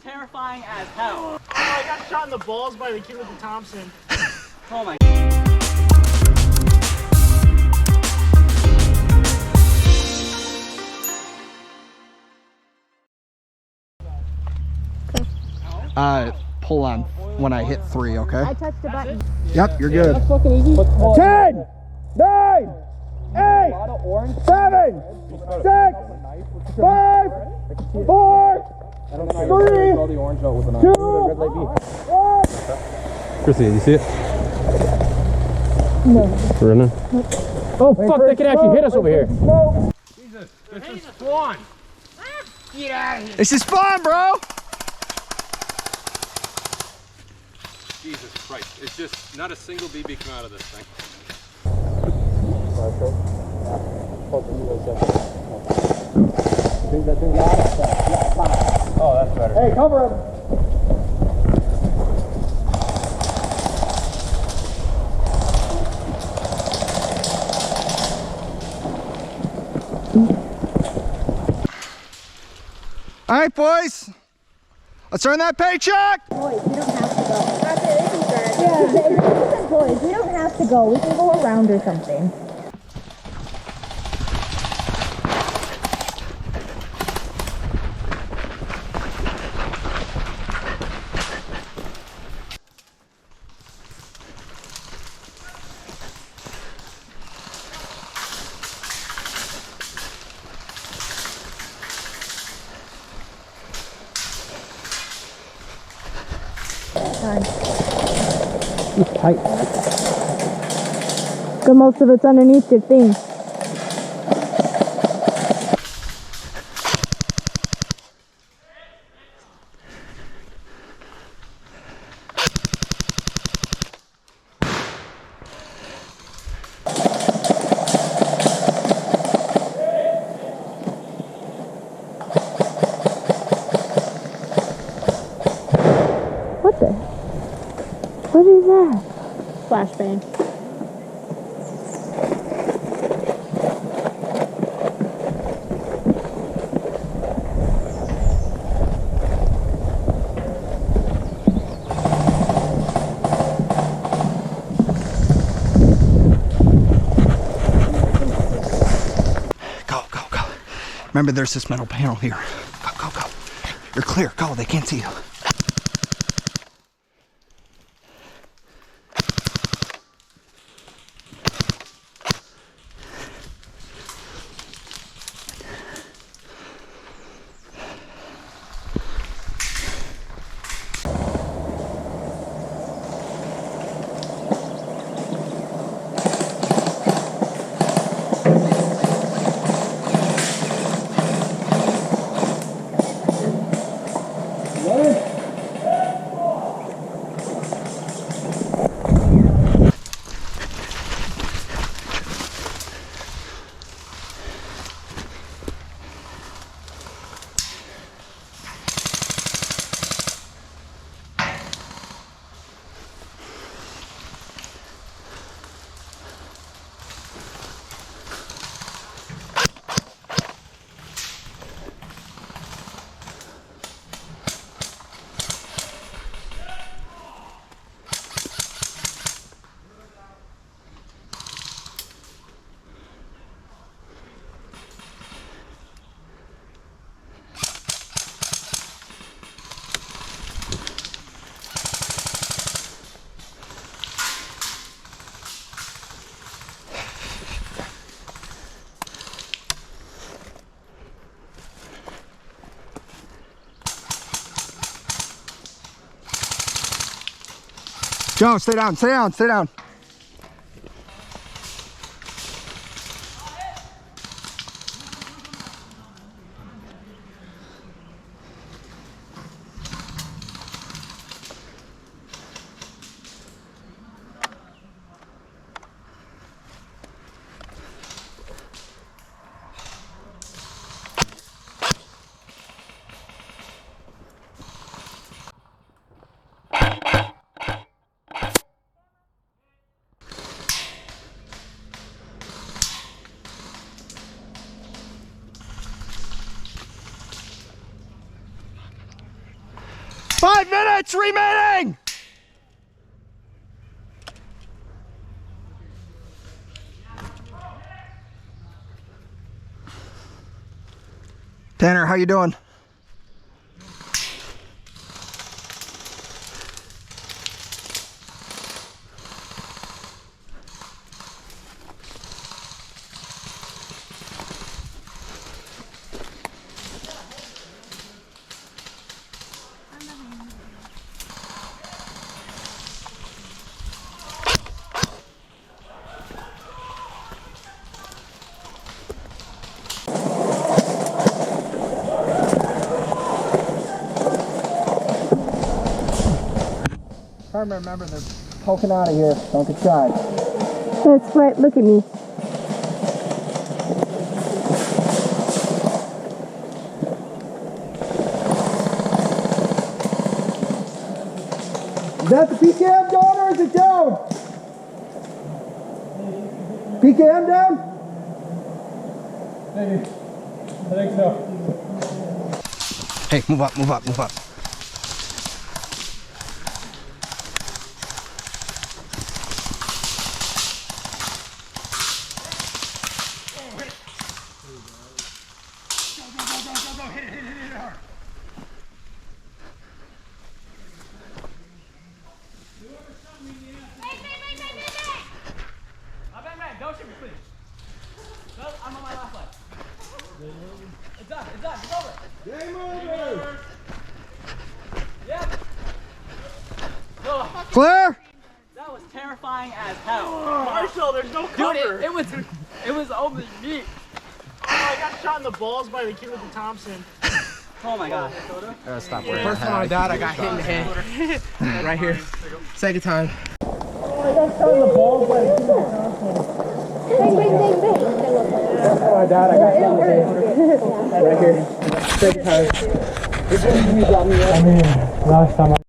terrifying as hell. Oh, I got shot in the balls by the kid with the Thompson. Oh my. Pull on when I hit 3, okay? I touched the button. Yep, you're good. That's fucking easy. 10, 9, 8, 7, 6, 5, 4, 3, 2, 1. Chrissy, you see it? No. Running. Oh, fuck, they can actually hit us over here. Jesus, this is fun. Get out of here. This is fun, bro. Jesus Christ, it's just not a single BB come out of this thing. Oh, that's better. Hey, cover him. All right, boys. Let's earn that paycheck. Boys, we don't have to go. Yeah, boys, we don't have to go. We can go around or something. It's tight. But most of it's underneath your thing. What the? What is that? Flashbang. Go, go, go. Remember, there's this metal panel here. Go, go, go. You're clear. Go. They can't see you. Joe, stay down, stay down, stay down. 5 minutes remaining! Tanner, how you doing? Remember, they're poking out of here. Don't get shot. That's right. Look at me. Is that the PKM down or is it down? PKM down? Maybe. I think so. Hey, move up, move up, move up. Don't shoot me, please. No, I'm on my last leg. It's done, it's over. Game over! Yep. Oh, Clear? that was terrifying as hell. Marshall, there's no Dude, cover. it was only me. Oh, I got shot in the balls by the kid with the Thompson. Oh my god. First time I died, I got hit in the head. Right here. Second time. Oh, I got shot in the balls by the kid with the Thompson. Bang, bang, bang, bang. First time I died, I got hit in the head. Right here. Second time. I mean, last time I